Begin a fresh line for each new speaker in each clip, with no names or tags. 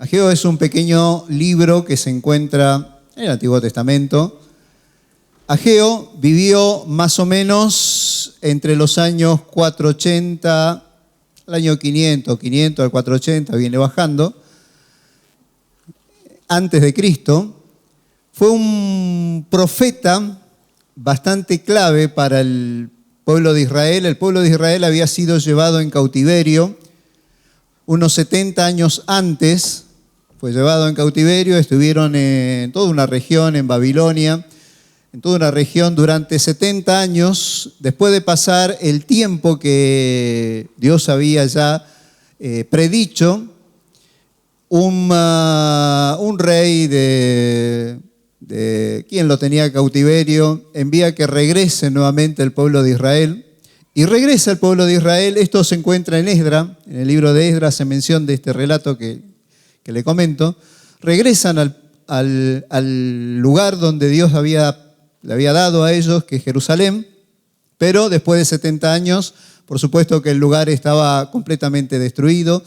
Ageo es un pequeño libro que se encuentra en el Antiguo Testamento. Ageo vivió más o menos entre los años 480, al año 500 al 480, viene bajando, antes de Cristo. Fue un profeta bastante clave para el pueblo de Israel. El pueblo de Israel había sido llevado en cautiverio unos 70 años antes. Fue llevado en cautiverio, estuvieron en toda una región, en Babilonia, en toda una región durante 70 años, después de pasar el tiempo que Dios había ya predicho. Un rey de quien lo tenía cautiverio envía que regrese nuevamente el pueblo de Israel. Y regresa el pueblo de Israel. Esto se encuentra en Esdra, en el libro de Esdra se menciona de este relato que le comento. Regresan al lugar donde Dios le había dado a ellos, que es Jerusalén, pero después de 70 años, por supuesto que el lugar estaba completamente destruido,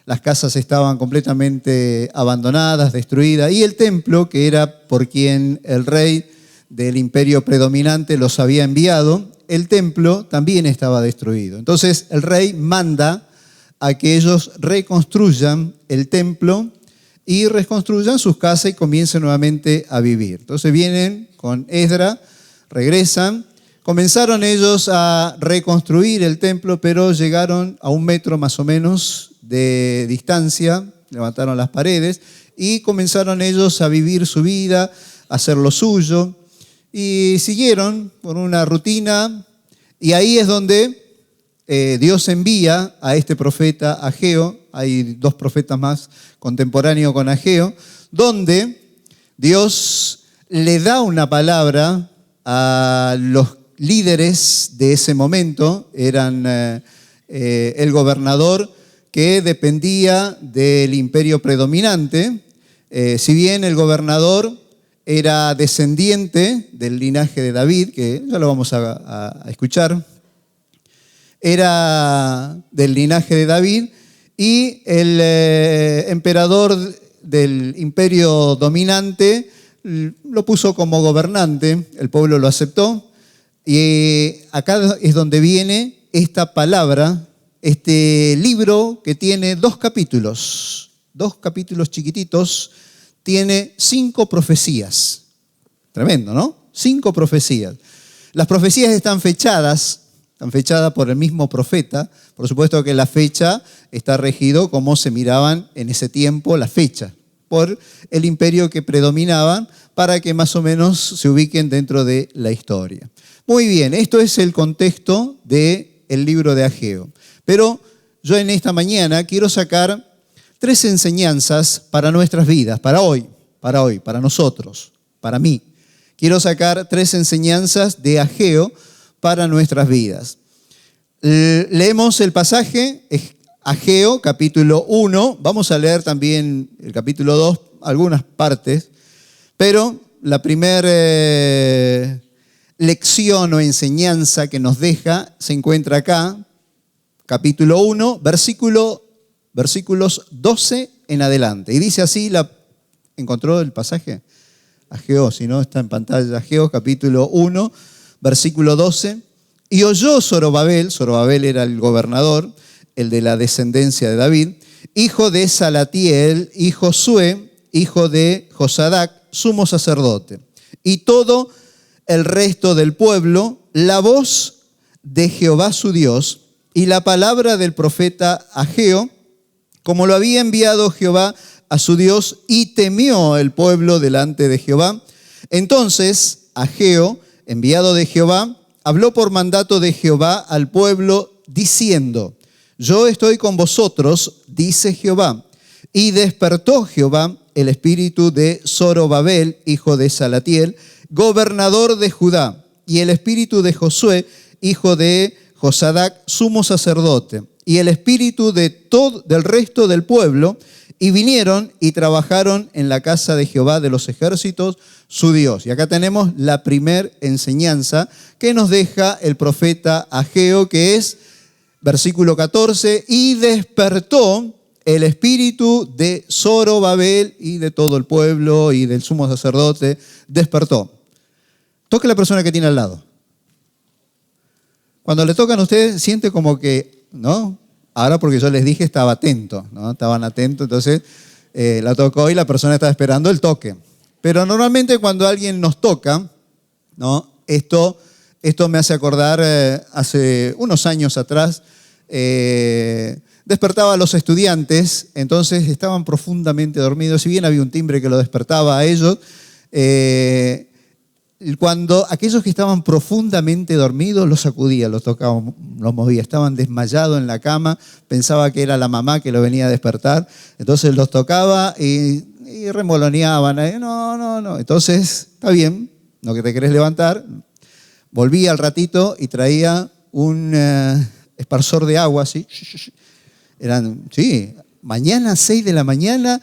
las casas estaban completamente abandonadas, destruidas, y el templo, que era por quien el rey del imperio predominante los había enviado, el templo también estaba destruido. Entonces el rey manda a que ellos reconstruyan el templo y reconstruyan sus casas y comiencen nuevamente a vivir. Entonces vienen con Esdra, regresan, comenzaron ellos a reconstruir el templo, pero llegaron a 1 metro más o menos de distancia, levantaron las paredes y comenzaron ellos a vivir su vida, a hacer lo suyo, y siguieron por una rutina, y ahí es donde Dios envía a este profeta Ageo. Hay 2 profetas más contemporáneos con Ageo, donde Dios le da una palabra a los líderes de ese momento. Eran el gobernador que dependía del imperio predominante. Si bien el gobernador era descendiente del linaje de David, que ya lo vamos a escuchar, era del linaje de David, y el emperador del imperio dominante lo puso como gobernante, el pueblo lo aceptó, y acá es donde viene esta palabra, este libro que tiene 2 capítulos chiquititos, tiene 5 profecías. Tremendo, ¿no? 5 profecías. Las profecías están fechadas por el mismo profeta. Por supuesto que la fecha está regido como se miraban en ese tiempo la fecha, por el imperio que predominaba, para que más o menos se ubiquen dentro de la historia. Muy bien, esto es el contexto del libro de Ageo. Pero yo en esta mañana quiero sacar 3 enseñanzas para nuestras vidas, para hoy, para nosotros, para mí. Quiero sacar 3 enseñanzas de Ageo para nuestras vidas. Leemos el pasaje, Ageo, capítulo 1. Vamos a leer también el capítulo 2, algunas partes, pero la primera lección o enseñanza que nos deja se encuentra acá, capítulo 1, versículos 12 en adelante. Y dice así, ¿encontró el pasaje? Ageo, si no está en pantalla, Ageo, capítulo 1, versículo 12. Y oyó Zorobabel era el gobernador, el de la descendencia de David, hijo de Salatiel, y Josué, hijo de Josadac, sumo sacerdote, y todo el resto del pueblo, la voz de Jehová su Dios, y la palabra del profeta Ageo, como lo había enviado Jehová a su Dios, y temió el pueblo delante de Jehová. Entonces Ageo, enviado de Jehová, habló por mandato de Jehová al pueblo, diciendo: yo estoy con vosotros, dice Jehová. Y despertó Jehová el espíritu de Zorobabel, hijo de Salatiel, gobernador de Judá, y el espíritu de Josué, hijo de Josadac, sumo sacerdote, y el espíritu del resto del pueblo, y vinieron y trabajaron en la casa de Jehová de los ejércitos, su Dios. Y acá tenemos la primera enseñanza que nos deja el profeta Ageo, que es versículo 14, y despertó el espíritu de Zorobabel y de todo el pueblo y del sumo sacerdote despertó. Toque a la persona que tiene al lado. Cuando le tocan a ustedes, siente como que, ¿no? Ahora porque yo les dije estaba atento, ¿no? Estaban atentos, entonces la tocó y la persona estaba esperando el toque. Pero normalmente cuando alguien nos toca, ¿no? Esto me hace acordar, hace unos años atrás, despertaba a los estudiantes, entonces estaban profundamente dormidos, si bien había un timbre que lo despertaba a ellos, cuando aquellos que estaban profundamente dormidos los sacudía, los tocaba, los movía, estaban desmayados en la cama, pensaba que era la mamá que lo venía a despertar, entonces los tocaba y remoloneaban, no, entonces está bien, no que te querés levantar, volvía al ratito y traía un esparsor de agua así, mañana 6 de la mañana,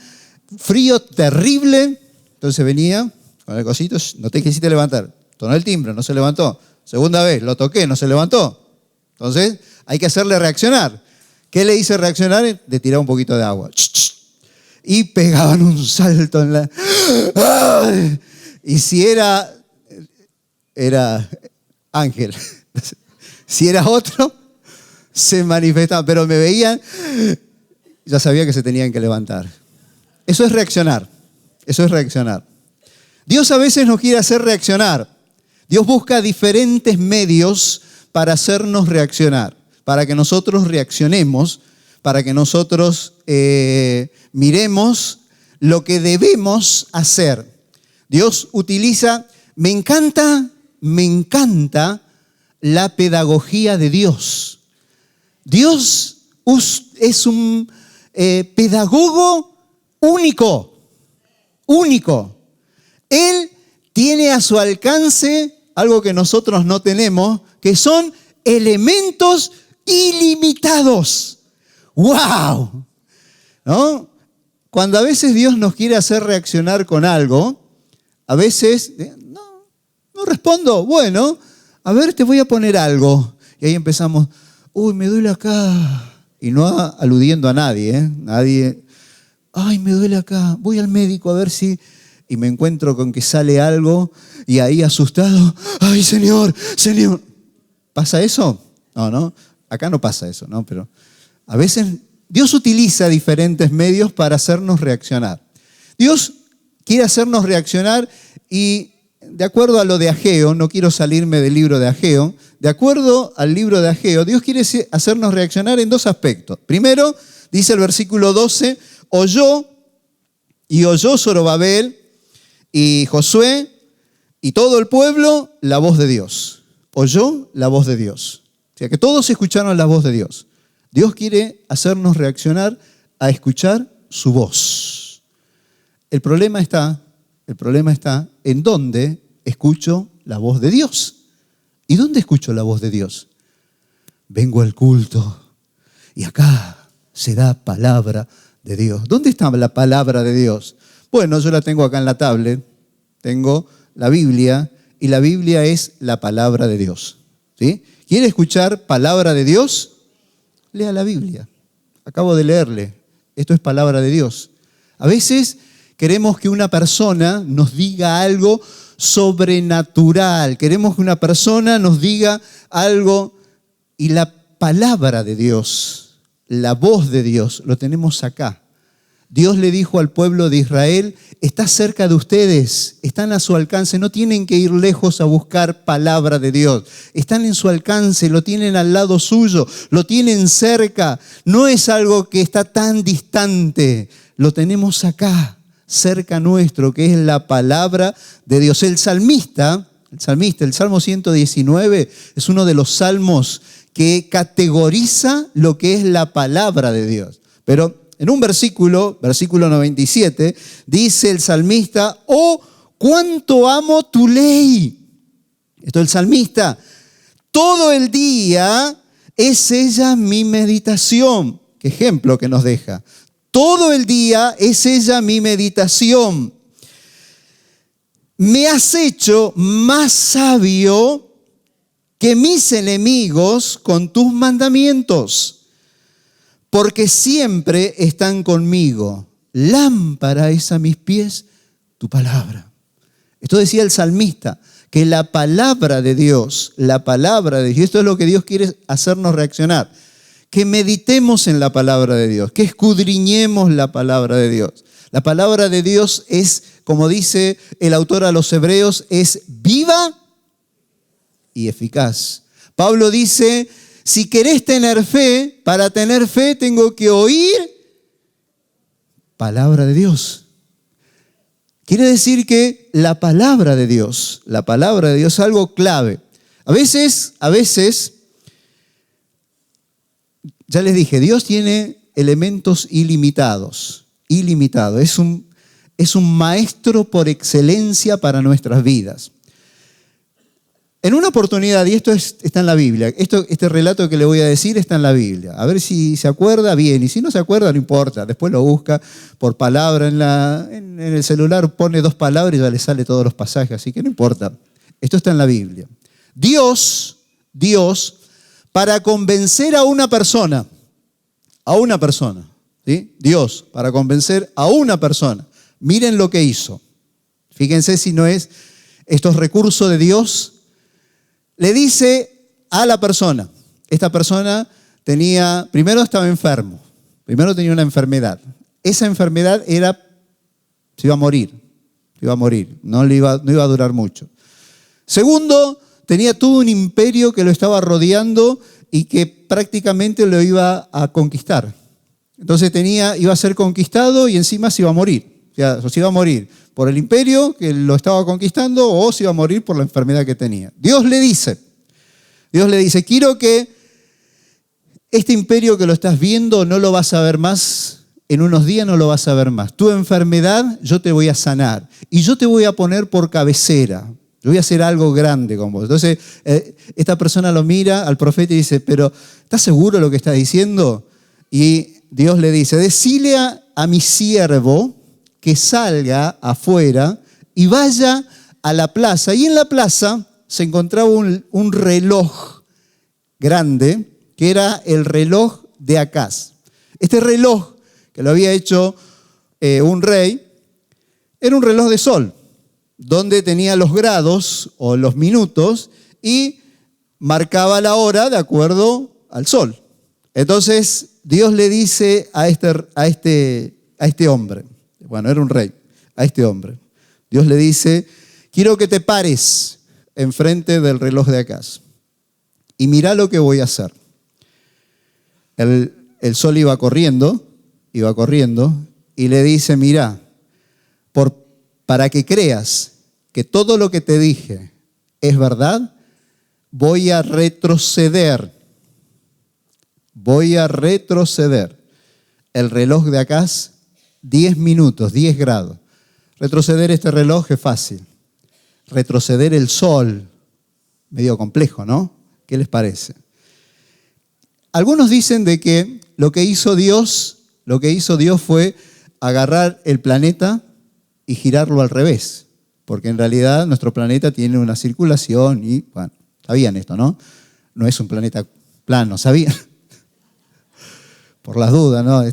frío terrible, entonces venía con el cosito, no te quisiste levantar, sonó el timbre, no se levantó, segunda vez, lo toqué, no se levantó, entonces hay que hacerle reaccionar. ¿Qué le hice reaccionar? Le tiraba un poquito de agua y pegaban un salto en la... Y si era Ángel, si era otro, se manifestaba, pero me veían, ya sabía que se tenían que levantar. Eso es reaccionar, eso es reaccionar. Dios a veces nos quiere hacer reaccionar. Dios busca diferentes medios para hacernos reaccionar, para que nosotros reaccionemos, para que nosotros miremos lo que debemos hacer. Dios utiliza, me encanta la pedagogía de Dios. Dios es un pedagogo único. Él tiene a su alcance algo que nosotros no tenemos, que son elementos ilimitados. ¡Wow! ¿No? Cuando a veces Dios nos quiere hacer reaccionar con algo, a veces, no respondo, bueno, a ver, te voy a poner algo. Y ahí empezamos, me duele acá. Y no aludiendo a nadie, Nadie, me duele acá, voy al médico a ver si... Y me encuentro con que sale algo y ahí asustado, ¡ay, Señor! ¿Pasa eso? No, acá no pasa eso, ¿no? Pero a veces Dios utiliza diferentes medios para hacernos reaccionar. Dios quiere hacernos reaccionar y de acuerdo a lo de Ageo, no quiero salirme del libro de Ageo, de acuerdo al libro de Ageo, Dios quiere hacernos reaccionar en dos aspectos. Primero, dice el versículo 12, oyó Zorobabel y Josué y todo el pueblo la voz de Dios. Oyó la voz de Dios. O sea que todos escucharon la voz de Dios. Dios quiere hacernos reaccionar a escuchar su voz. El problema está en dónde escucho la voz de Dios. ¿Y dónde escucho la voz de Dios? Vengo al culto y acá se da palabra de Dios. ¿Dónde está la palabra de Dios? Bueno, yo la tengo acá en la tablet, tengo la Biblia y la Biblia es la palabra de Dios. ¿Sí? ¿Quiere escuchar palabra de Dios? Lea la Biblia. Acabo de leerle. Esto es palabra de Dios. A veces queremos que una persona nos diga algo sobrenatural. Queremos que una persona nos diga algo y la palabra de Dios, la voz de Dios, lo tenemos acá. Dios le dijo al pueblo de Israel, está cerca de ustedes, están a su alcance, no tienen que ir lejos a buscar palabra de Dios. Están en su alcance, lo tienen al lado suyo, lo tienen cerca. No es algo que está tan distante, lo tenemos acá, cerca nuestro, que es la palabra de Dios. El salmista, el Salmo 119, es uno de los salmos que categoriza lo que es la palabra de Dios. Pero en un versículo 97, dice el salmista, ¡oh, cuánto amo tu ley! Esto es el salmista. Todo el día es ella mi meditación. Qué ejemplo que nos deja. Todo el día es ella mi meditación. Me has hecho más sabio que mis enemigos con tus mandamientos. porque siempre están conmigo. Lámpara es a mis pies tu palabra. Esto decía el salmista, que la palabra de Dios, y esto es lo que Dios quiere hacernos reaccionar, que meditemos en la palabra de Dios, que escudriñemos la palabra de Dios. La palabra de Dios es, como dice el autor a los Hebreos, es viva y eficaz. Pablo dice, si querés tener fe, para tener fe tengo que oír palabra de Dios. Quiere decir que la palabra de Dios es algo clave. A veces, ya les dije, Dios tiene elementos ilimitados. Es un maestro por excelencia para nuestras vidas. En una oportunidad, y esto está en la Biblia, este relato que le voy a decir está en la Biblia. A ver si se acuerda, bien, y si no se acuerda, no importa. Después lo busca por palabra en el celular, pone 2 palabras y ya le sale todos los pasajes, así que no importa. Esto está en la Biblia. Dios, para convencer a una persona, ¿sí? Dios, para convencer a una persona, miren lo que hizo. Fíjense si no es estos recursos de Dios. Le dice a la persona, esta persona primero estaba enfermo, primero tenía una enfermedad. Esa enfermedad se iba a morir, no iba a durar mucho. Segundo, tenía todo un imperio que lo estaba rodeando y que prácticamente lo iba a conquistar. Entonces iba a ser conquistado y encima se iba a morir. O se iba a morir por el imperio que lo estaba conquistando o se iba a morir por la enfermedad que tenía. Dios le dice, quiero que este imperio que lo estás viendo no lo vas a ver más, en unos días no lo vas a ver más. Tu enfermedad yo te voy a sanar y yo te voy a poner por cabecera. Yo voy a hacer algo grande con vos. Entonces, esta persona lo mira al profeta y dice, pero ¿estás seguro de lo que estás diciendo? Y Dios le dice, decile a mi siervo que salga afuera y vaya a la plaza. Y en la plaza se encontraba un reloj grande, que era el reloj de Acaz. Este reloj, que lo había hecho un rey, era un reloj de sol, donde tenía los grados o los minutos y marcaba la hora de acuerdo al sol. Entonces Dios le dice a este hombre, bueno, era un rey, a este hombre, Dios le dice, quiero que te pares enfrente del reloj de Acaz y mira lo que voy a hacer. El sol iba corriendo y le dice, mira, para que creas que todo lo que te dije es verdad, voy a retroceder. El reloj de Acaz, 10 minutos, 10 grados. Retroceder este reloj es fácil. Retroceder el sol, medio complejo, ¿no? ¿Qué les parece? Algunos dicen de que lo que hizo Dios fue agarrar el planeta y girarlo al revés, porque en realidad nuestro planeta tiene una circulación y, bueno, sabían esto, ¿no? No es un planeta plano, ¿sabían? Por las dudas, ¿no?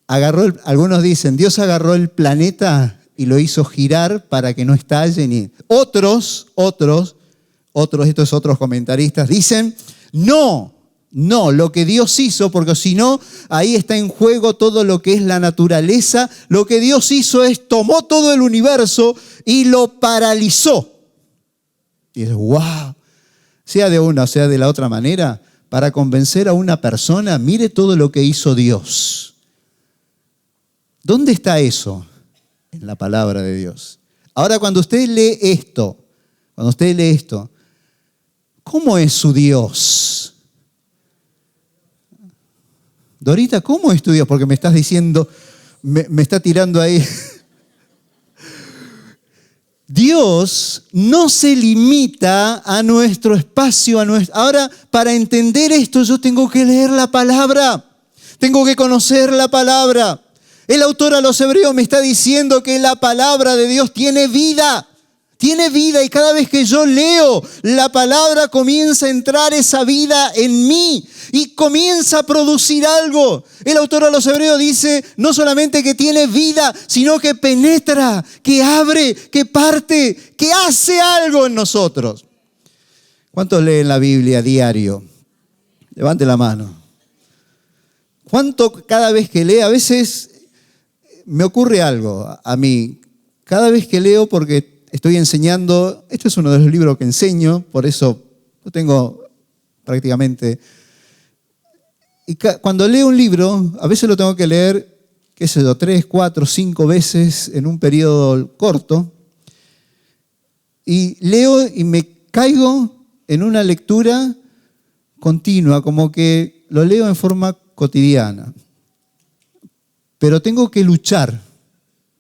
Algunos dicen, Dios agarró el planeta y lo hizo girar para que no estalle ni. Otros comentaristas dicen, no, lo que Dios hizo, porque si no, ahí está en juego todo lo que es la naturaleza. Lo que Dios hizo es tomó todo el universo y lo paralizó. Y es wow. Sea de una o sea de la otra manera, para convencer a una persona, mire todo lo que hizo Dios. ¿Dónde está eso? En la palabra de Dios. Ahora, cuando usted lee esto, ¿cómo es su Dios? Dorita, ¿cómo es tu Dios? Porque me estás diciendo, me está tirando ahí. Dios no se limita a nuestro espacio. Ahora, para entender esto, yo tengo que leer la palabra. Tengo que conocer la palabra. El autor a los Hebreos me está diciendo que la palabra de Dios tiene vida tiene vida y cada vez que yo leo la palabra comienza a entrar esa vida en mí y comienza a producir algo. El autor a los Hebreos dice no solamente que tiene vida, sino que penetra, que abre, que parte, que hace algo en nosotros. ¿Cuántos leen la Biblia diario? Levante la mano. ¿Cuánto cada vez que lee? A veces me ocurre algo a mí. Cada vez que leo, porque estoy enseñando, este es uno de los libros que enseño, por eso lo tengo prácticamente. Y cuando leo un libro, a veces lo tengo que leer, qué sé yo, 3, 4, 5 veces en un periodo corto. Y leo y me caigo en una lectura continua, como que lo leo en forma cotidiana. Pero tengo que luchar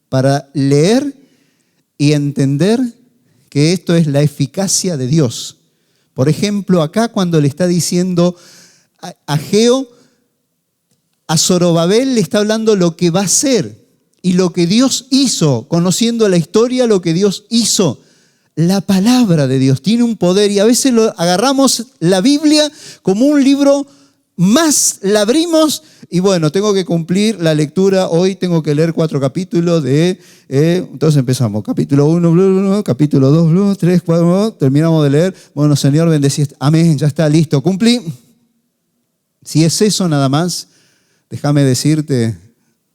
para leer y entender que esto es la eficacia de Dios. Por ejemplo, acá cuando le está diciendo a Ageo, a Zorobabel le está hablando lo que va a ser y lo que Dios hizo, conociendo la historia, lo que Dios hizo. La palabra de Dios tiene un poder y a veces agarramos la Biblia como un libro más, la abrimos y bueno, tengo que cumplir la lectura, hoy tengo que leer 4 capítulos entonces empezamos, capítulo 1, capítulo 2, 3, 4, terminamos de leer, bueno, Señor, bendecí, amén, ya está, listo, cumplí. Si es eso nada más, déjame decirte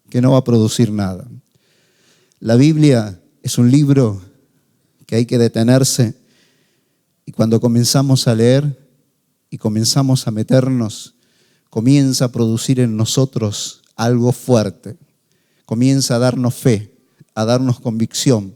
que no va a producir nada. La Biblia es un libro que hay que detenerse y cuando comenzamos a leer y comenzamos a meternos, comienza a producir en nosotros algo fuerte, comienza a darnos fe, a darnos convicción,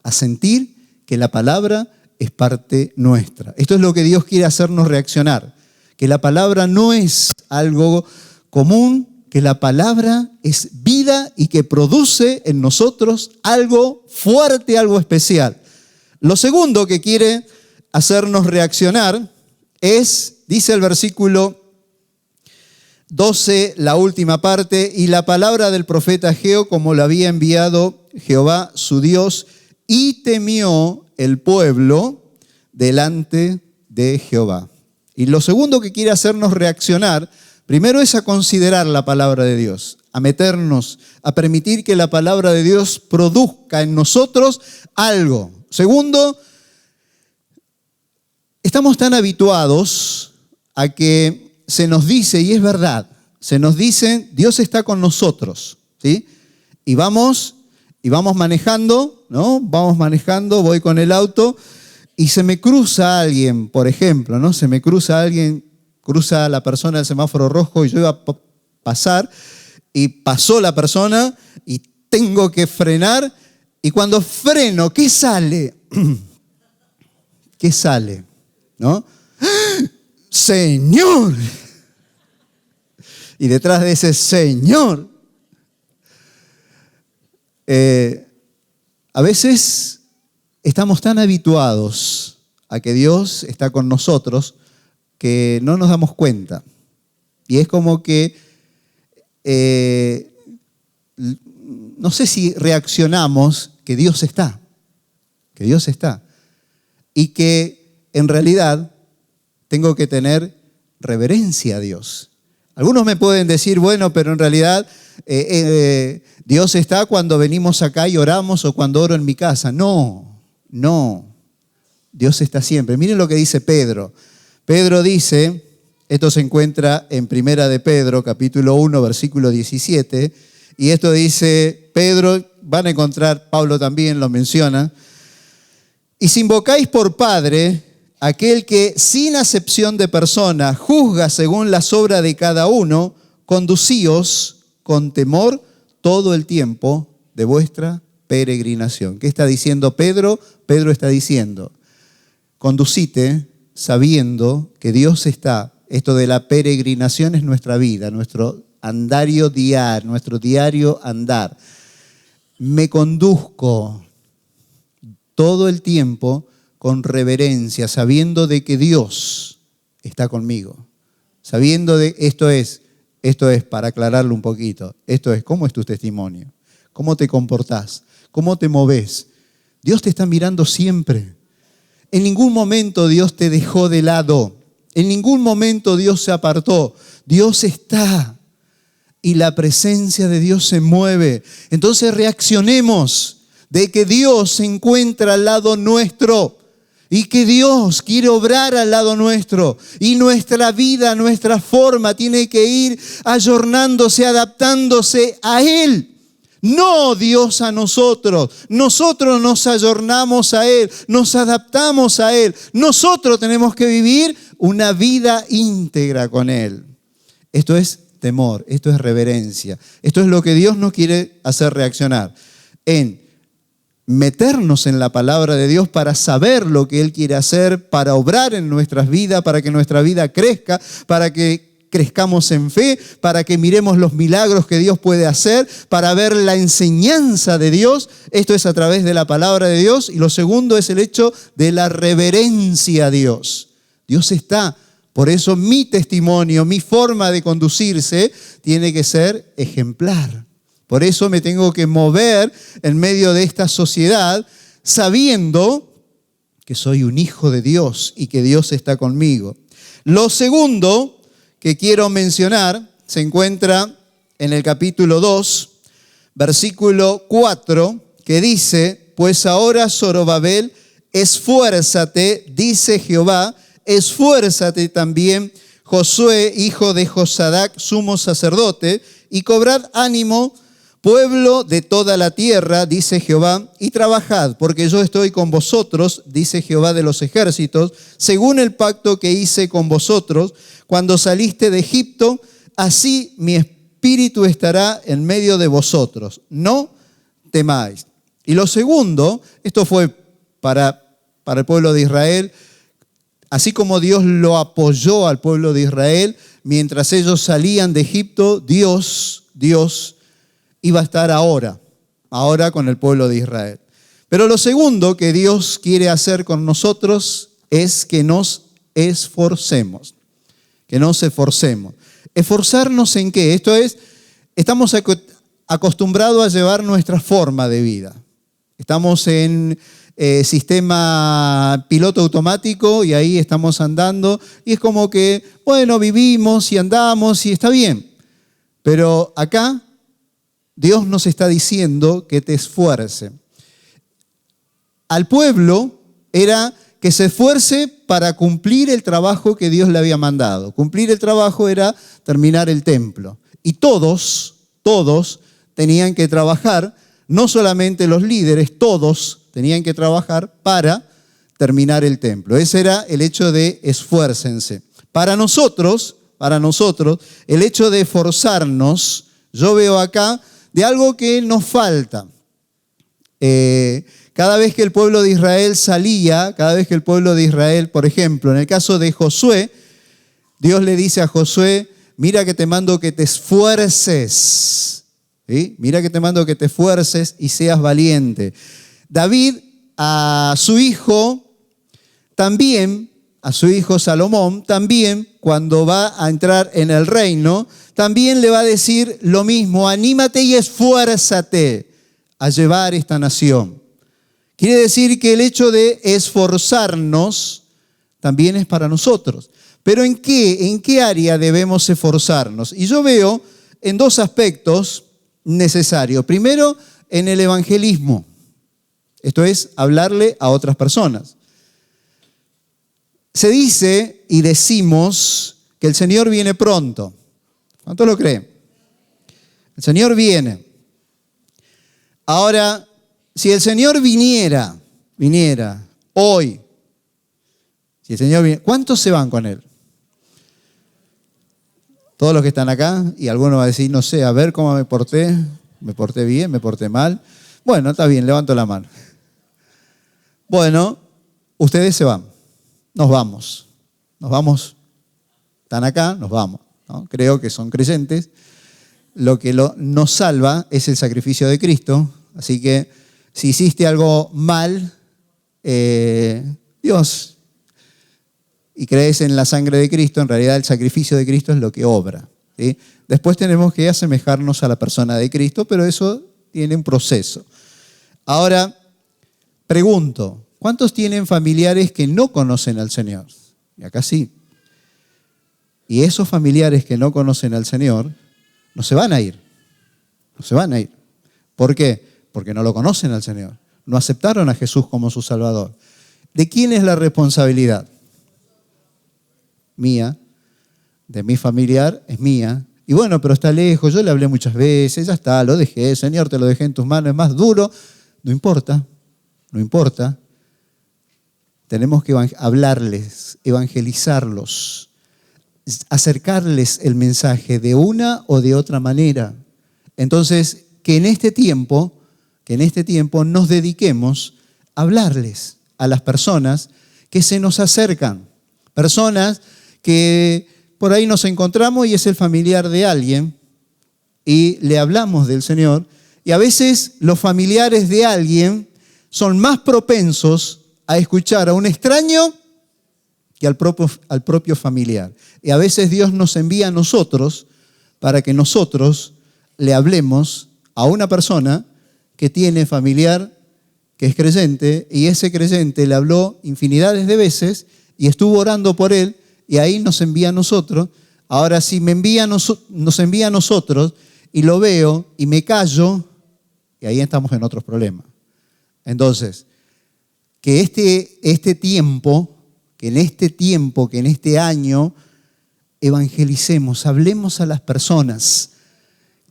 a sentir que la palabra es parte nuestra. Esto es lo que Dios quiere hacernos reaccionar, que la palabra no es algo común, que la palabra es vida y que produce en nosotros algo fuerte, algo especial. Lo segundo que quiere hacernos reaccionar es, dice el versículo 12, la última parte, y la palabra del profeta Ageo como lo había enviado Jehová su Dios, y temió el pueblo delante de Jehová. Y lo segundo que quiere hacernos reaccionar, primero es a considerar la palabra de Dios, a meternos, a permitir que la palabra de Dios produzca en nosotros algo. Segundo, estamos tan habituados a que se nos dice, y es verdad, se nos dice, Dios está con nosotros, ¿sí? Y vamos manejando, ¿no? Vamos manejando, voy con el auto y se me cruza alguien, por ejemplo, ¿no? Se me cruza alguien, cruza la persona el semáforo rojo y yo iba a pasar y pasó la persona y tengo que frenar y cuando freno, ¿qué sale? ¿Qué sale? ¿No? ¡Señor! Y detrás de ese Señor, a veces estamos tan habituados a que Dios está con nosotros que no nos damos cuenta. Y es como que, no sé si reaccionamos que Dios está, y que en realidad tengo que tener reverencia a Dios. Algunos me pueden decir, bueno, pero en realidad Dios está cuando venimos acá y oramos o cuando oro en mi casa. No, Dios está siempre. Miren lo que dice Pedro. Pedro dice, esto se encuentra en Primera de Pedro, capítulo 1, versículo 17, y esto dice Pedro, van a encontrar, Pablo también lo menciona, y si invocáis por Padre, aquel que sin acepción de persona juzga según las obras de cada uno, conducíos con temor todo el tiempo de vuestra peregrinación. ¿Qué está diciendo Pedro? Pedro está diciendo, conducite sabiendo que Dios está. Esto de la peregrinación es nuestra vida, nuestro andario diario, nuestro diario andar. Me conduzco todo el tiempo con reverencia, sabiendo de que Dios está conmigo. Sabiendo de esto es para aclararlo un poquito, esto es, ¿cómo es tu testimonio? ¿Cómo te comportás? ¿Cómo te movés? Dios te está mirando siempre. En ningún momento Dios te dejó de lado. En ningún momento Dios se apartó. Dios está y la presencia de Dios se mueve. Entonces reaccionemos de que Dios se encuentra al lado nuestro y que Dios quiere obrar al lado nuestro. Y nuestra vida, nuestra forma tiene que ir ayornándose, adaptándose a Él. No Dios a nosotros. Nosotros nos ayornamos a Él, nos adaptamos a Él. Nosotros tenemos que vivir una vida íntegra con Él. Esto es temor, esto es reverencia. Esto es lo que Dios nos quiere hacer reaccionar. En meternos en la palabra de Dios para saber lo que Él quiere hacer, para obrar en nuestras vidas, para que nuestra vida crezca, para que crezcamos en fe, para que miremos los milagros que Dios puede hacer, para ver la enseñanza de Dios. Esto es a través de la palabra de Dios. Y lo segundo es el hecho de la reverencia a Dios. Dios está. Por eso mi testimonio, mi forma de conducirse tiene que ser ejemplar. Por eso me tengo que mover en medio de esta sociedad sabiendo que soy un hijo de Dios y que Dios está conmigo. Lo segundo que quiero mencionar se encuentra en el capítulo 2, versículo 4, que dice: pues ahora, Zorobabel, esfuérzate, dice Jehová, esfuérzate también, Josué, hijo de Josadac, sumo sacerdote, y cobrad ánimo, pueblo de toda la tierra, dice Jehová, y trabajad, porque yo estoy con vosotros, dice Jehová de los ejércitos, según el pacto que hice con vosotros cuando saliste de Egipto, así mi espíritu estará en medio de vosotros. No temáis. Y lo segundo, esto fue para el pueblo de Israel, así como Dios lo apoyó al pueblo de Israel, mientras ellos salían de Egipto, Dios iba a estar ahora con el pueblo de Israel. Pero lo segundo que Dios quiere hacer con nosotros es que nos esforcemos. Que nos esforcemos. ¿Esforzarnos en qué? Esto es, estamos acostumbrados a llevar nuestra forma de vida. Estamos en sistema piloto automático y ahí estamos andando y es como que, bueno, vivimos y andamos y está bien. Pero acá Dios nos está diciendo que te esfuerce. Al pueblo era que se esfuerce para cumplir el trabajo que Dios le había mandado. Cumplir el trabajo era terminar el templo. Y todos tenían que trabajar, no solamente los líderes, todos tenían que trabajar para terminar el templo. Ese era el hecho de esfuércense. Para nosotros, el hecho de esforzarnos, yo veo acá de algo que nos falta. Cada vez que el pueblo de Israel salía, por ejemplo, en el caso de Josué, Dios le dice a Josué: mira que te mando que te esfuerces. ¿Sí? Mira que te mando que te esfuerces y seas valiente. David a su hijo Salomón, también cuando va a entrar en el reino, también le va a decir lo mismo: anímate y esfuérzate a llevar esta nación. Quiere decir que el hecho de esforzarnos también es para nosotros. Pero ¿en qué área debemos esforzarnos? Y yo veo en dos aspectos necesarios. Primero, en el evangelismo. Esto es, hablarle a otras personas. Se dice y decimos que el Señor viene pronto. ¿Cuántos lo creen? El Señor viene. Ahora, si el Señor viniera hoy, si el Señor viniera, ¿cuántos se van con Él? Todos los que están acá, y algunos van a decir, no sé, a ver cómo me porté bien, me porté mal. Bueno, está bien, levanto la mano. Bueno, ustedes se van, nos vamos, están acá, nos vamos, ¿no? Creo que son creyentes. Lo que nos salva es el sacrificio de Cristo, así que si hiciste algo mal, Dios, y crees en la sangre de Cristo, en realidad el sacrificio de Cristo es lo que obra, ¿sí? Después tenemos que asemejarnos a la persona de Cristo, pero eso tiene un proceso. Ahora, Pregunto, ¿cuántos tienen familiares que no conocen al Señor? Y acá sí. Y esos familiares que no conocen al Señor no se van a ir. No se van a ir. ¿Por qué? Porque no lo conocen al Señor. No aceptaron a Jesús como su Salvador. ¿De quién es la responsabilidad? Mía. De mi familiar es mía. Y bueno, pero está lejos, yo le hablé muchas veces, ya está, lo dejé, Señor, te lo dejé en tus manos, es más duro. No importa, no importa. Tenemos que hablarles, evangelizarlos, acercarles el mensaje de una o de otra manera. Entonces, que en este tiempo nos dediquemos a hablarles a las personas que se nos acercan. Personas que por ahí nos encontramos y es el familiar de alguien y le hablamos del Señor. Y a veces los familiares de alguien son más propensos a escuchar a un extraño que al propio familiar. Y a veces Dios nos envía a nosotros para que nosotros le hablemos a una persona que tiene familiar, que es creyente, y ese creyente le habló infinidades de veces y estuvo orando por él, y ahí nos envía a nosotros. Ahora, si nos envía a nosotros y lo veo y me callo, y ahí estamos en otros problemas. Entonces, que en este año, evangelicemos, hablemos a las personas.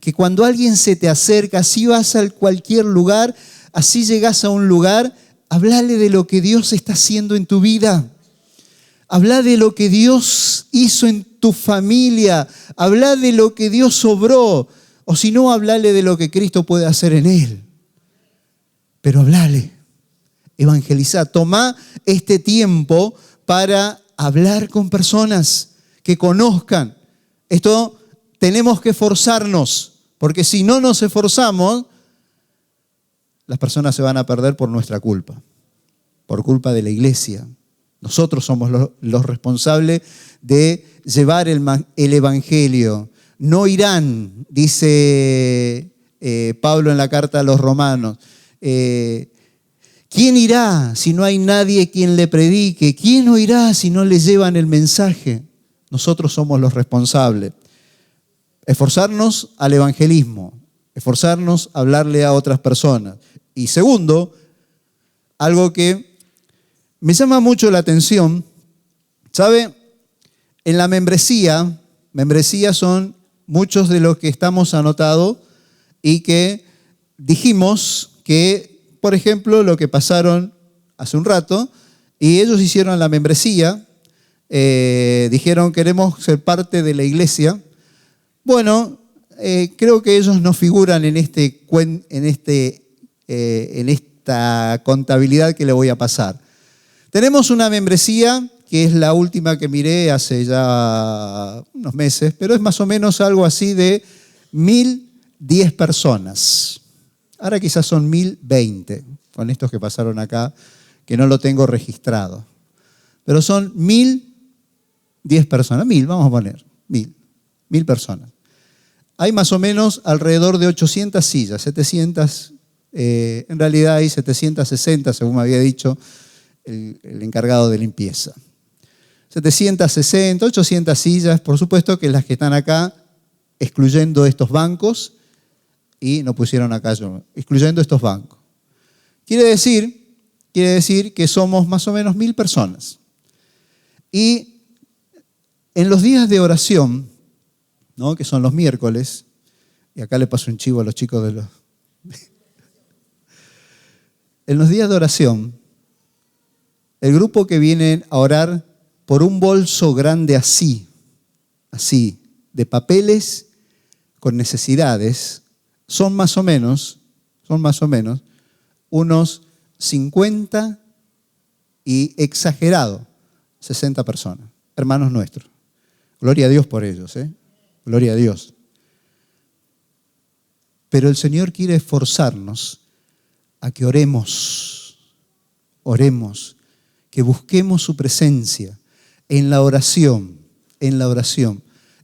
Que cuando alguien se te acerca, así vas a cualquier lugar, así llegas a un lugar, hablale de lo que Dios está haciendo en tu vida. Habla de lo que Dios hizo en tu familia. Habla de lo que Dios obró. O si no, hablale de lo que Cristo puede hacer en él. Pero hablale, evangeliza. Toma este tiempo para hablar con personas que conozcan. Esto tenemos que esforzarnos, porque si no nos esforzamos, las personas se van a perder por nuestra culpa, por culpa de la iglesia. Nosotros somos los responsables de llevar el evangelio. No irán, dice Pablo en la carta a los romanos. ¿Quién irá si no hay nadie quien le predique? ¿Quién oirá si no le llevan el mensaje? Nosotros somos los responsables. Esforzarnos al evangelismo, esforzarnos a hablarle a otras personas. Y segundo, algo que me llama mucho la atención, ¿sabe? En la membresía son muchos de los que estamos anotados y que dijimos que, por ejemplo, lo que pasaron hace un rato, y ellos hicieron la membresía, dijeron queremos ser parte de la iglesia. Bueno, creo que ellos no figuran en esta contabilidad que le voy a pasar. Tenemos una membresía que es la última que miré hace ya unos meses, pero es más o menos algo así de 1.010 personas. Ahora quizás son 1.020, con estos que pasaron acá, que no lo tengo registrado. Pero son 1.010 personas, 1.000, vamos a poner, 1.000 personas. Hay más o menos alrededor de 800 sillas, 700, en realidad hay 760, según me había dicho el encargado de limpieza. 760, 800 sillas, por supuesto que las que están acá, excluyendo estos bancos, y no pusieron acá yo, excluyendo estos bancos. Quiere decir que somos más o menos 1.000 personas. Y en los días de oración, ¿no?, que son los miércoles, y acá le paso un chivo a los chicos de los... En los días de oración, el grupo que viene a orar por un bolso grande así, de papeles con necesidades, son más o menos unos 50 y exagerado 60 personas, hermanos nuestros. Gloria a Dios por ellos, gloria a Dios. Pero el Señor quiere esforzarnos a que oremos, que busquemos su presencia. En la oración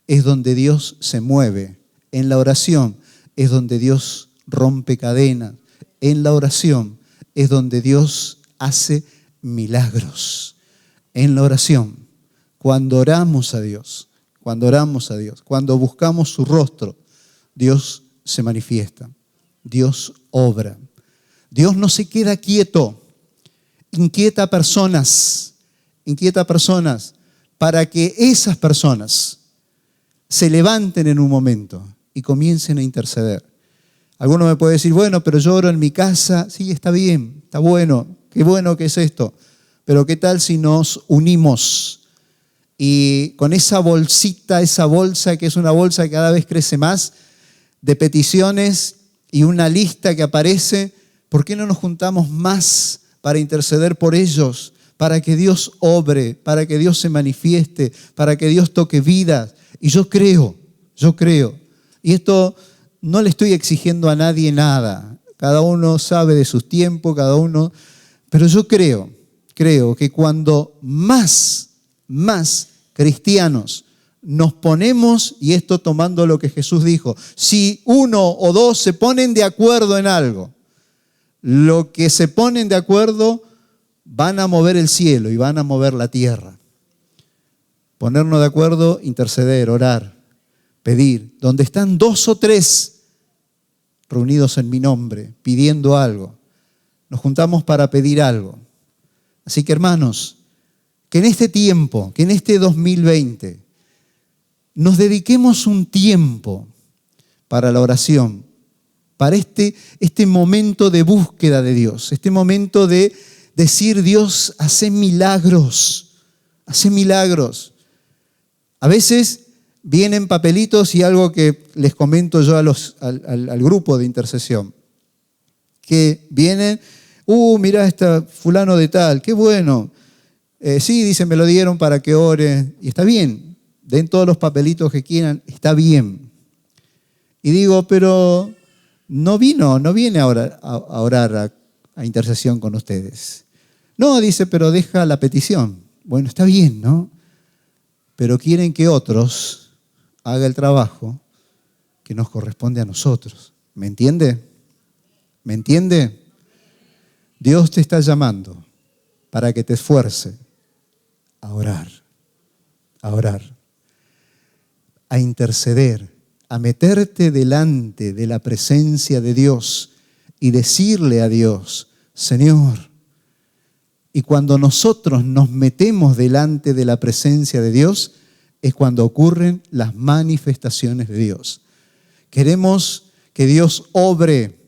es donde Dios se mueve. En la oración es donde Dios rompe cadenas. En la oración es donde Dios hace milagros. En la oración, cuando oramos a Dios, cuando buscamos su rostro, Dios se manifiesta, Dios obra. Dios no se queda quieto, inquieta a personas para que esas personas se levanten en un momento y comiencen a interceder. Alguno me puede decir, bueno, pero yo oro en mi casa. Sí, está bien, está bueno, qué bueno que es esto. Pero ¿qué tal si nos unimos? Y con esa bolsita, esa bolsa que es una bolsa que cada vez crece más, de peticiones y una lista que aparece, ¿por qué no nos juntamos más para interceder por ellos? Para que Dios obre, para que Dios se manifieste, para que Dios toque vidas. Y yo creo. Y esto no le estoy exigiendo a nadie nada. Cada uno sabe de sus tiempos, pero yo creo que cuando más cristianos nos ponemos, y esto tomando lo que Jesús dijo, si uno o dos se ponen de acuerdo en algo, lo que se ponen de acuerdo van a mover el cielo y van a mover la tierra. Ponernos de acuerdo, interceder, orar, pedir. Donde están 2 o 3 reunidos en mi nombre, pidiendo algo, nos juntamos para pedir algo. Así que, hermanos, que en este tiempo, que en este 2020, nos dediquemos un tiempo para la oración, para este momento de búsqueda de Dios, este momento de decir, Dios, hace milagros. A veces vienen papelitos y algo que les comento yo al grupo de intercesión, que vienen, mirá, está fulano de tal, qué bueno. Sí, dicen, me lo dieron para que ore, y está bien, den todos los papelitos que quieran, está bien. Y digo, pero no viene ahora a orar a intercesión con ustedes. No, dice, pero deja la petición. Bueno, está bien, ¿no? Pero quieren que otros hagan el trabajo que nos corresponde a nosotros. ¿Me entiende? ¿Me entiende? Dios te está llamando para que te esfuerces a orar, a interceder, a meterte delante de la presencia de Dios y decirle a Dios, Señor. Y cuando nosotros nos metemos delante de la presencia de Dios, es cuando ocurren las manifestaciones de Dios. Queremos que Dios obre,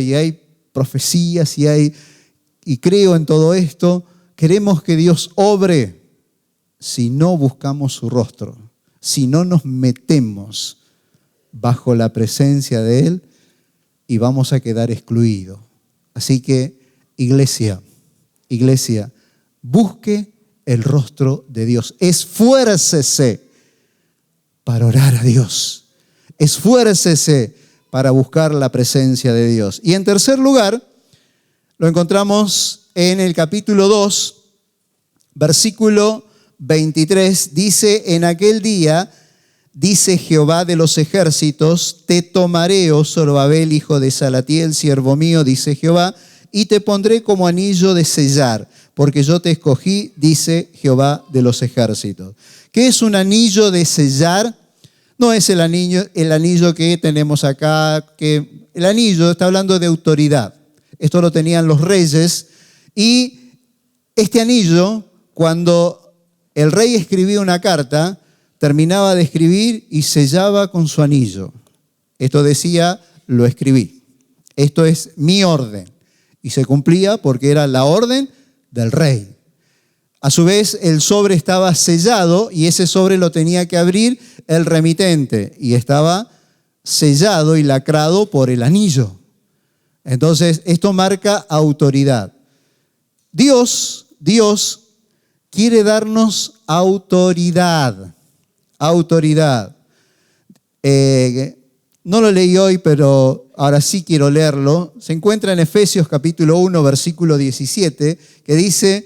y hay profecías y creo en todo esto. Queremos que Dios obre si no buscamos su rostro, si no nos metemos bajo la presencia de Él, y vamos a quedar excluidos. Así que, iglesia, busque el rostro de Dios. Esfuércese para orar a Dios. Esfuércese para buscar la presencia de Dios. Y en tercer lugar, lo encontramos en el capítulo 2, versículo 23. Dice, en aquel día, dice Jehová de los ejércitos, te tomaré, oh Zorobabel, hijo de Salatiel, siervo mío, dice Jehová, y te pondré como anillo de sellar, porque yo te escogí, dice Jehová de los ejércitos. ¿Qué es un anillo de sellar? No es el anillo que tenemos acá, que el anillo está hablando de autoridad. Esto lo tenían los reyes, y este anillo, cuando el rey escribía una carta, terminaba de escribir y sellaba con su anillo. Esto decía, lo escribí. Esto es mi orden. Y se cumplía porque era la orden del rey. A su vez, el sobre estaba sellado y ese sobre lo tenía que abrir el remitente y estaba sellado y lacrado por el anillo. Entonces, esto marca autoridad. Dios quiere darnos autoridad. No lo leí hoy, pero ahora sí quiero leerlo. Se encuentra en Efesios capítulo 1, versículo 17, que dice,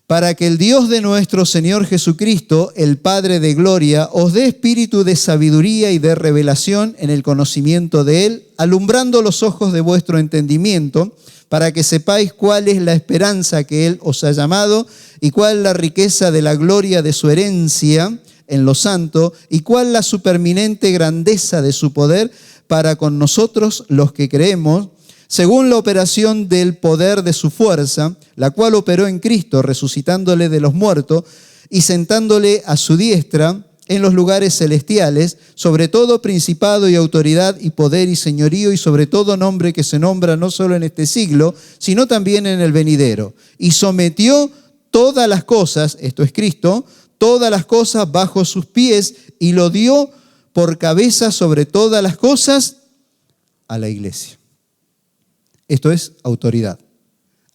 para que el Dios de nuestro Señor Jesucristo, el Padre de gloria, os dé espíritu de sabiduría y de revelación en el conocimiento de Él, alumbrando los ojos de vuestro entendimiento, para que sepáis cuál es la esperanza que Él os ha llamado y cuál es la riqueza de la gloria de su herencia en los santos y cuál la superminente grandeza de su poder para con nosotros los que creemos, según la operación del poder de su fuerza, la cual operó en Cristo, resucitándole de los muertos y sentándole a su diestra en los lugares celestiales, sobre todo principado y autoridad y poder y señorío y sobre todo nombre que se nombra no solo en este siglo, sino también en el venidero. Y sometió todas las cosas, esto es Cristo, todas las cosas bajo sus pies y lo dio por cabeza sobre todas las cosas a la iglesia. Esto es autoridad.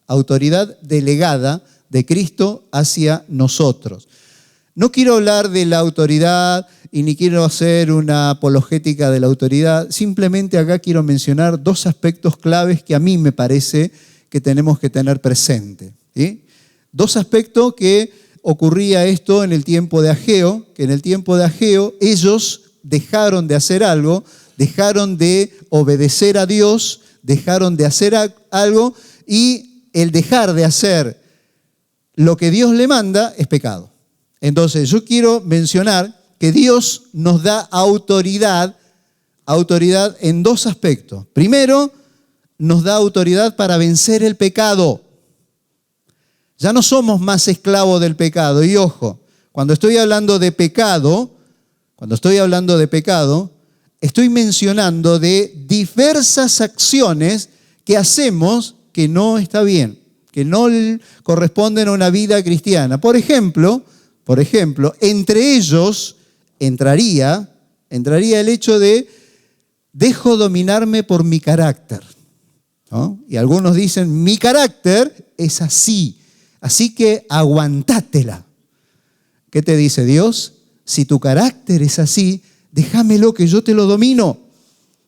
Autoridad delegada de Cristo hacia nosotros. No quiero hablar de la autoridad y ni quiero hacer una apologética de la autoridad. Simplemente acá quiero mencionar dos aspectos claves que a mí me parece que tenemos que tener presente, ¿sí? Dos aspectos que ocurría esto en el tiempo de Ageo, que en el tiempo de Ageo ellos dejaron de hacer algo, dejaron de obedecer a Dios, dejaron de hacer algo y el dejar de hacer lo que Dios le manda es pecado. Entonces yo quiero mencionar que Dios nos da autoridad en dos aspectos. Primero, nos da autoridad para vencer el pecado. Ya no somos más esclavos del pecado. Y ojo, cuando estoy hablando de pecado, estoy mencionando de diversas acciones que hacemos que no está bien, que no corresponden a una vida cristiana. Por ejemplo, entre ellos entraría el hecho de dejo dominarme por mi carácter, ¿no? Y algunos dicen, mi carácter es así que aguantátela. ¿Qué te dice Dios? Si tu carácter es así, déjamelo que yo te lo domino.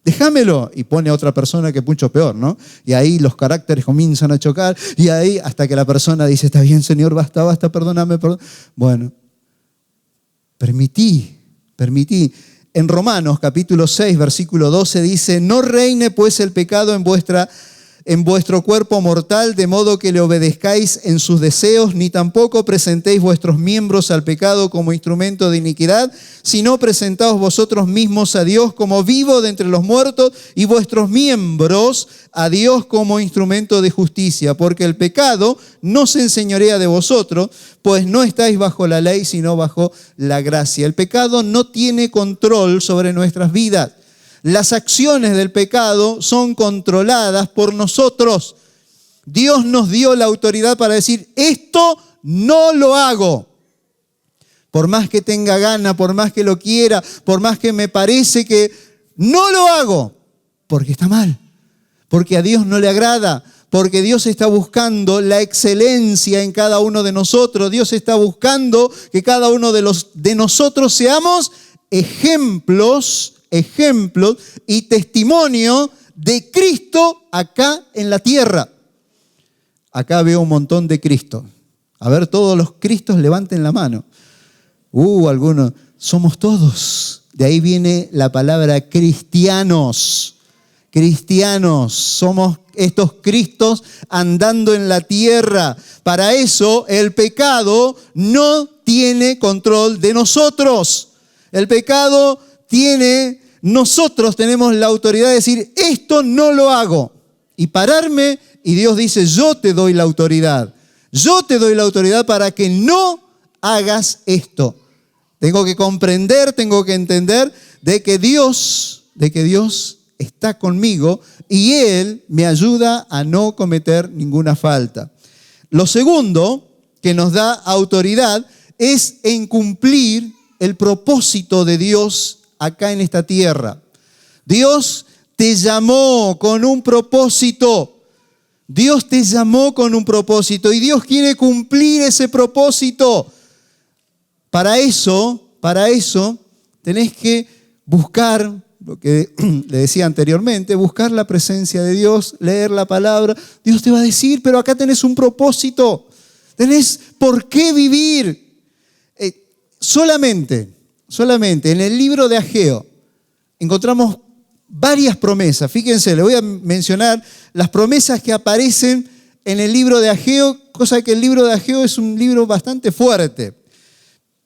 Déjamelo. Y pone a otra persona que es mucho peor, ¿no? Y ahí los caracteres comienzan a chocar y ahí hasta que la persona dice, está bien, Señor, basta, perdóname. Bueno, permití. En Romanos capítulo 6, versículo 12 dice, no reine pues el pecado en vuestro cuerpo mortal, de modo que le obedezcáis en sus deseos, ni tampoco presentéis vuestros miembros al pecado como instrumento de iniquidad, sino presentaos vosotros mismos a Dios como vivo de entre los muertos y vuestros miembros a Dios como instrumento de justicia, porque el pecado no se enseñorea de vosotros, pues no estáis bajo la ley, sino bajo la gracia. El pecado no tiene control sobre nuestras vidas. Las acciones del pecado son controladas por nosotros. Dios nos dio la autoridad para decir, esto no lo hago. Por más que tenga gana, por más que lo quiera, por más que me parece que no lo hago, porque está mal, porque a Dios no le agrada, porque Dios está buscando la excelencia en cada uno de nosotros. Dios está buscando que cada uno de nosotros seamos ejemplos y testimonio de Cristo acá en la tierra. Acá veo un montón de Cristo. A ver, todos los Cristos levanten la mano. Algunos. Somos todos. De ahí viene la palabra cristianos. Cristianos. Somos estos Cristos andando en la tierra. Para eso el pecado no tiene control de nosotros. El pecado nosotros tenemos la autoridad de decir, esto no lo hago. Y pararme, y Dios dice, yo te doy la autoridad. Yo te doy la autoridad para que no hagas esto. Tengo que comprender, tengo que entender de que Dios está conmigo y Él me ayuda a no cometer ninguna falta. Lo segundo que nos da autoridad es en cumplir el propósito de Dios acá en esta tierra. Dios te llamó con un propósito. Dios te llamó con un propósito y Dios quiere cumplir ese propósito. Para eso tenés que buscar, lo que le decía anteriormente, buscar la presencia de Dios, leer la palabra. Dios te va a decir, pero acá tenés un propósito. Tenés por qué vivir. Solamente en el libro de Ageo encontramos varias promesas. Fíjense, les voy a mencionar las promesas que aparecen en el libro de Ageo, cosa que el libro de Ageo es un libro bastante fuerte.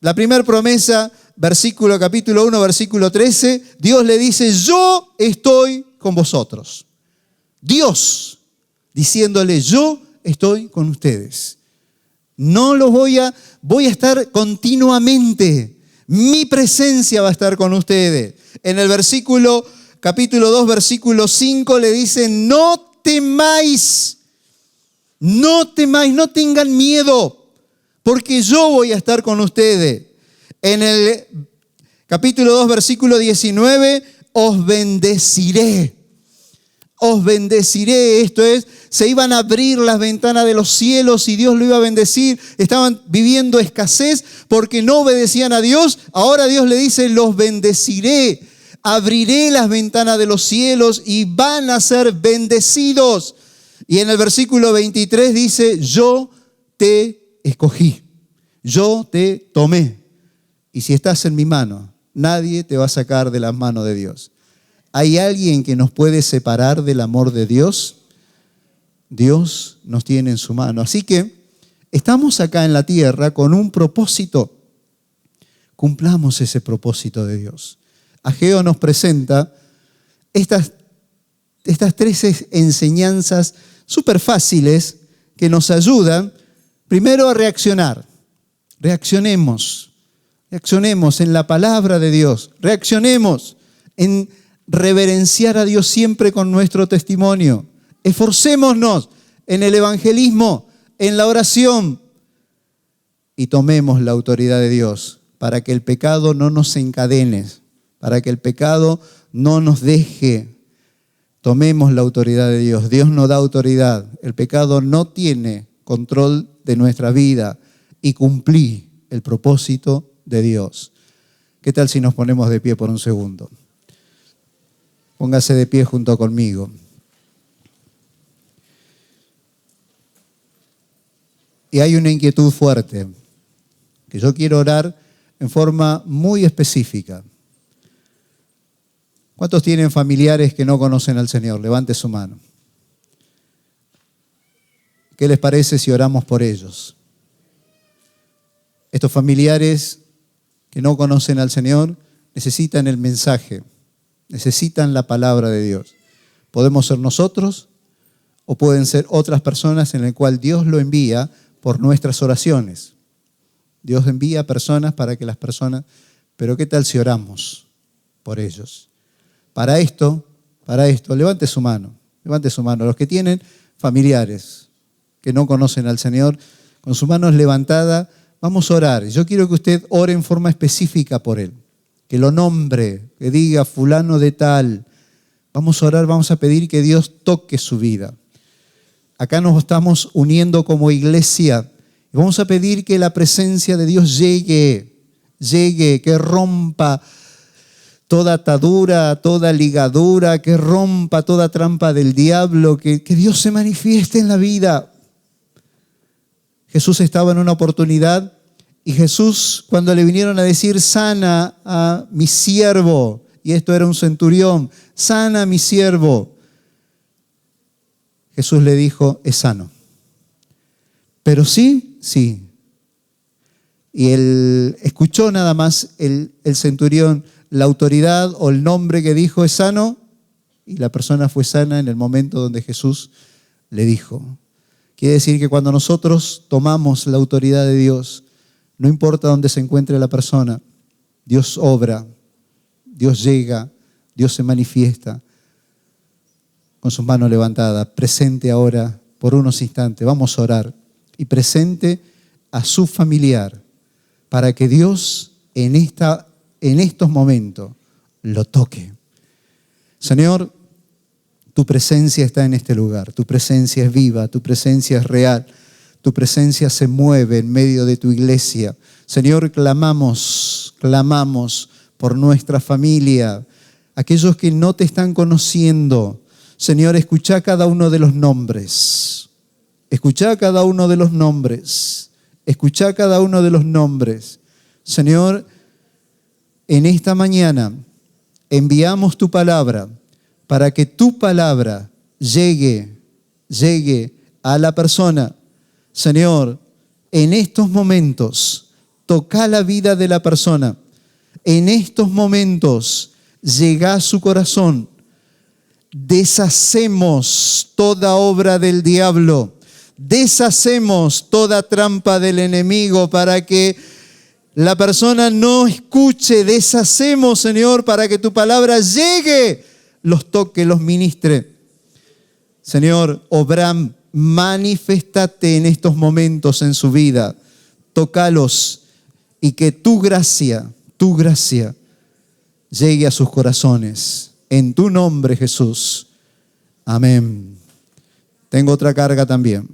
La primera promesa, capítulo 1, versículo 13, Dios le dice, yo estoy con vosotros. Dios diciéndole, yo estoy con ustedes. No los voy a estar continuamente. Mi presencia va a estar con ustedes. En el capítulo 2, versículo 5 le dice, no temáis, no tengan miedo, porque yo voy a estar con ustedes. En el capítulo 2, versículo 19, os bendeciré. Os bendeciré, esto es, se iban a abrir las ventanas de los cielos y Dios lo iba a bendecir. Estaban viviendo escasez porque no obedecían a Dios. Ahora Dios le dice, los bendeciré. Abriré las ventanas de los cielos y van a ser bendecidos. Y en el versículo 23 dice, yo te escogí, yo te tomé. Y si estás en mi mano, nadie te va a sacar de las manos de Dios. ¿Hay alguien que nos puede separar del amor de Dios? Dios nos tiene en su mano. Así que estamos acá en la tierra con un propósito. Cumplamos ese propósito de Dios. Ageo nos presenta estas tres enseñanzas súper fáciles que nos ayudan primero a reaccionar. Reaccionemos en la palabra de Dios. Reaccionemos en reverenciar a Dios siempre con nuestro testimonio. Esforcémonos en el evangelismo, en la oración y tomemos la autoridad de Dios para que el pecado no nos encadene, para que el pecado no nos deje. Tomemos la autoridad de Dios. Dios nos da autoridad. El pecado no tiene control de nuestra vida y cumplí el propósito de Dios. ¿Qué tal si nos ponemos de pie por un segundo? Póngase de pie junto conmigo. Y hay una inquietud fuerte, que yo quiero orar en forma muy específica. ¿Cuántos tienen familiares que no conocen al Señor? Levante su mano. ¿Qué les parece si oramos por ellos? Estos familiares que no conocen al Señor necesitan el mensaje, necesitan la palabra de Dios. Podemos ser nosotros o pueden ser otras personas en las cuales Dios lo envía por nuestras oraciones. Dios envía personas para que las personas... Pero ¿qué tal si oramos por ellos? Para esto, levante su mano. Los que tienen familiares que no conocen al Señor, con sus manos levantadas, vamos a orar. Yo quiero que usted ore en forma específica por él. Que lo nombre, que diga fulano de tal. Vamos a orar, vamos a pedir que Dios toque su vida. Acá nos estamos uniendo como iglesia y vamos a pedir que la presencia de Dios llegue, que rompa toda atadura, toda ligadura, que rompa toda trampa del diablo, que Dios se manifieste en la vida. Jesús estaba en una oportunidad y Jesús, cuando le vinieron a decir, sana a mi siervo, y esto era un centurión, sana a mi siervo, Jesús le dijo, es sano. Pero sí. Y él escuchó nada más el centurión la autoridad o el nombre que dijo es sano, y la persona fue sana en el momento donde Jesús le dijo. Quiere decir que cuando nosotros tomamos la autoridad de Dios, no importa dónde se encuentre la persona, Dios obra, Dios llega, Dios se manifiesta con sus manos levantadas. Presente ahora por unos instantes, vamos a orar, y presente a su familiar para que Dios en estos momentos lo toque. Señor, tu presencia está en este lugar, tu presencia es viva, tu presencia es real, tu presencia se mueve en medio de tu iglesia. Señor, clamamos por nuestra familia, aquellos que no te están conociendo. Señor, escucha cada uno de los nombres. Escuchá cada uno de los nombres. Escuchá cada uno de los nombres. Señor, en esta mañana enviamos tu palabra para que tu palabra llegue a la persona. Señor, en estos momentos, toca la vida de la persona. En estos momentos, llega a su corazón. Deshacemos toda obra del diablo. Deshacemos toda trampa del enemigo para que la persona no escuche. Deshacemos, Señor, para que tu palabra llegue, los toque, los ministre. Señor, obra, maniféstate en estos momentos en su vida. Tócalos y que tu gracia llegue a sus corazones. En tu nombre, Jesús. Amén. Tengo otra carga también.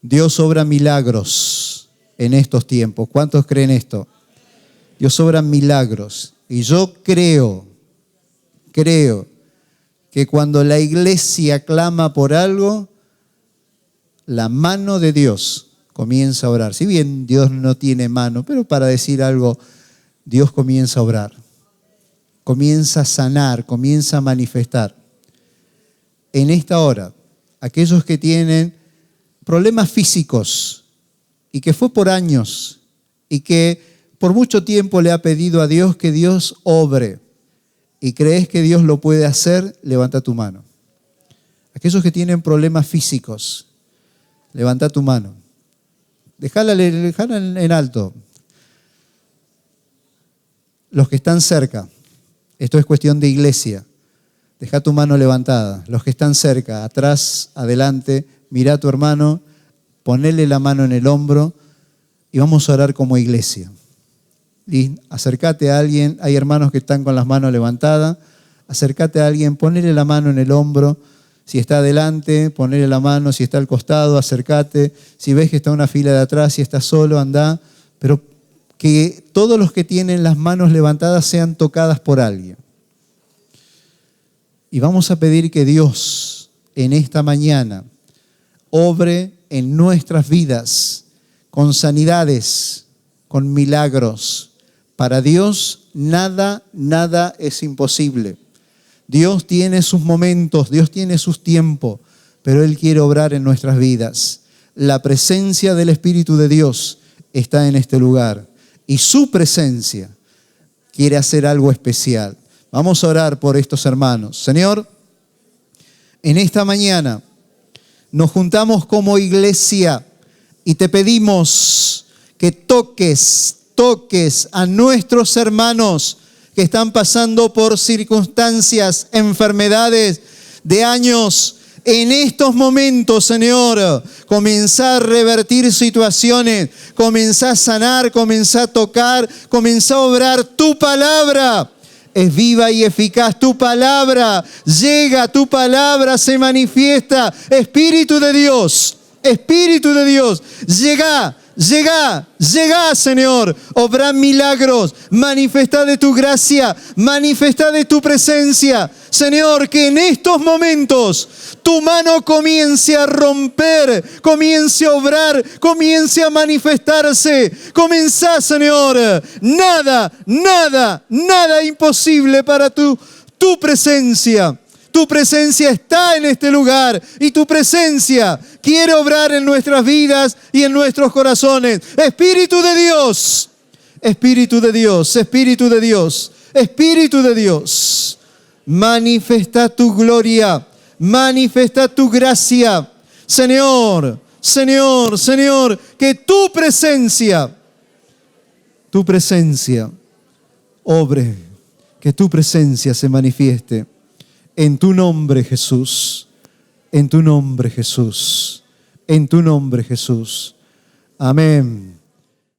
Dios obra milagros en estos tiempos. ¿Cuántos creen esto? Dios obra milagros. Y yo creo que cuando la iglesia clama por algo, la mano de Dios comienza a obrar. Si bien Dios no tiene mano, pero para decir algo, Dios comienza a obrar. Comienza a sanar, comienza a manifestar. En esta hora, aquellos que tienen problemas físicos y que fue por años y que por mucho tiempo le ha pedido a Dios que Dios obre y crees que Dios lo puede hacer, levanta tu mano. Aquellos que tienen problemas físicos, levanta tu mano. Dejala en alto. Los que están cerca, esto es cuestión de iglesia, deja tu mano levantada. Los que están cerca, atrás, adelante, mira a tu hermano, ponele la mano en el hombro y vamos a orar como iglesia. Y acércate a alguien, hay hermanos que están con las manos levantadas, acércate a alguien, ponele la mano en el hombro, si está adelante, ponele la mano, si está al costado, acércate, si ves que está una fila de atrás, si está solo, anda, pero que todos los que tienen las manos levantadas sean tocadas por alguien. Y vamos a pedir que Dios en esta mañana obre en nuestras vidas con sanidades, con milagros. Para Dios nada es imposible. Dios tiene sus momentos, Dios tiene sus tiempos, pero Él quiere obrar en nuestras vidas. La presencia del Espíritu de Dios está en este lugar y su presencia quiere hacer algo especial. Vamos a orar por estos hermanos. Señor, en esta mañana nos juntamos como iglesia y te pedimos que toques a nuestros hermanos que están pasando por circunstancias, enfermedades de años. En estos momentos, Señor, comenzá a revertir situaciones, comenzá a sanar, comenzá a tocar, comenzá a obrar. Tu palabra es viva y eficaz. Tu palabra llega, tu palabra se manifiesta. Espíritu de Dios, llega, Señor, obra milagros, manifesta de tu gracia, manifesta de tu presencia. Señor, que en estos momentos tu mano comience a romper, comience a obrar, comience a manifestarse. Comenzá, Señor. Nada imposible para tu presencia. Tu presencia está en este lugar y tu presencia quiere obrar en nuestras vidas y en nuestros corazones. Espíritu de Dios, Espíritu de Dios, Espíritu de Dios, Espíritu de Dios. Manifesta tu gloria, manifesta tu gracia. Señor, que tu presencia obre, que tu presencia se manifieste. En tu nombre, Jesús. En tu nombre, Jesús. En tu nombre, Jesús. Amén.